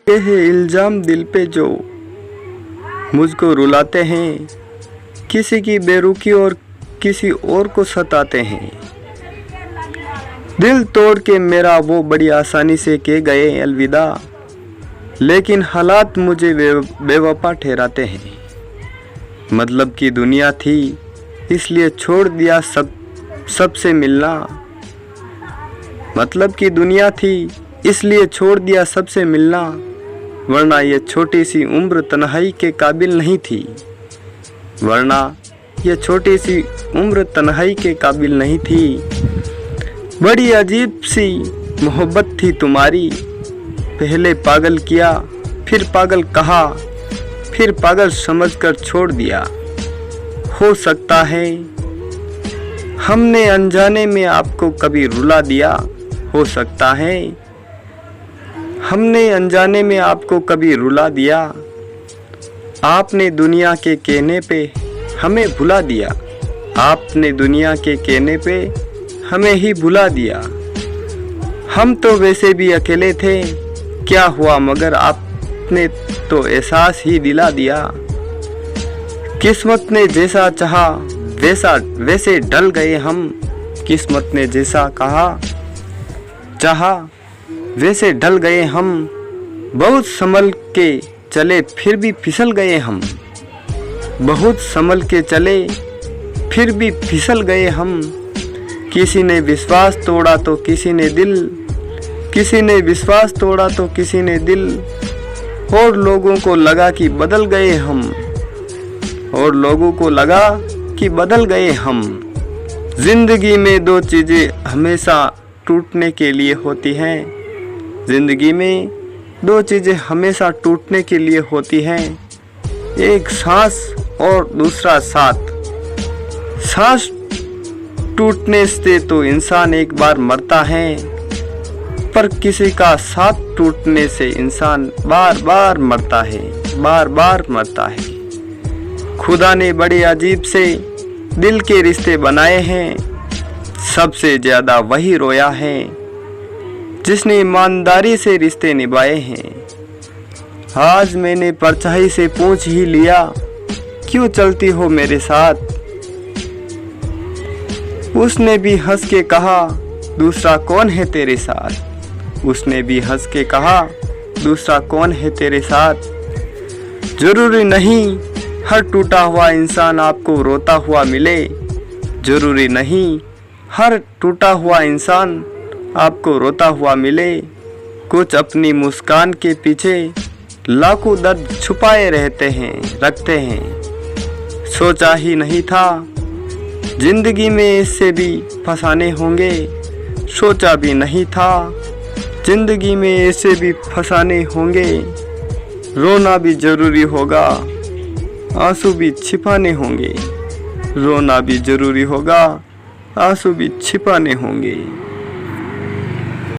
ये है इल्जाम दिल पे जो मुझको रुलाते हैं, किसी की बेरुखी और किसी और को सताते हैं। दिल तोड़ के मेरा वो बड़ी आसानी से कह गए अलविदा, लेकिन हालात मुझे बेवफा ठहराते हैं। मतलब की दुनिया थी इसलिए छोड़ दिया सबसे मिलना। मतलब की दुनिया थी इसलिए छोड़ दिया सबसे मिलना, वरना ये छोटी सी उम्र तन्हाई के काबिल नहीं थी। वरना ये छोटी सी उम्र तन्हाई के काबिल नहीं थी। बड़ी अजीब सी मोहब्बत थी तुम्हारी, पहले पागल किया फिर पागल कहा, फिर पागल समझकर छोड़ दिया। हो सकता है हमने अनजाने में आपको कभी रुला दिया। हो सकता है हमने अनजाने में आपको कभी रुला दिया। आपने दुनिया के कहने पे हमें भुला दिया। आपने दुनिया के कहने पे हमें ही भुला दिया। हम तो वैसे भी अकेले थे, क्या हुआ मगर आपने तो एहसास ही दिला दिया। किस्मत ने जैसा चाहा वैसे ढल गए हम। किस्मत ने जैसा चाहा वैसे ढल गए हम। बहुत संभल के चले फिर भी फिसल गए हम। बहुत संभल के चले फिर भी फिसल गए हम। किसी ने विश्वास तोड़ा तो किसी ने दिल, किसी ने विश्वास तोड़ा तो किसी ने दिल, और लोगों को लगा कि बदल गए हम। और लोगों को लगा कि बदल गए हम। जिंदगी में दो चीजें हमेशा टूटने के लिए होती हैं। जिंदगी में दो चीजें हमेशा टूटने के लिए होती हैं, एक सांस और दूसरा साथ। सांस टूटने से तो इंसान एक बार मरता है, पर किसी का साथ टूटने से इंसान बार बार मरता है, बार बार मरता है। खुदा ने बड़े अजीब से दिल के रिश्ते बनाए हैं, सबसे ज्यादा वही रोया है जिसने ईमानदारी से रिश्ते निभाए हैं। आज मैंने परछाई से पूछ ही लिया, क्यों चलती हो मेरे साथ। उसने भी हंस के कहा, दूसरा कौन है तेरे साथ। उसने भी हंस के कहा, दूसरा कौन है तेरे साथ। जरूरी नहीं हर टूटा हुआ इंसान आपको रोता हुआ मिले। जरूरी नहीं हर टूटा हुआ इंसान आपको रोता हुआ मिले। कुछ अपनी मुस्कान के पीछे लाखों दर्द छुपाए रखते हैं। सोचा ही नहीं था जिंदगी में इससे भी फसाने होंगे। सोचा भी नहीं था जिंदगी में ऐसे भी फसाने होंगे। रोना भी जरूरी होगा, आंसू भी छिपाने होंगे। रोना भी जरूरी होगा, आंसू भी छिपाने होंगे।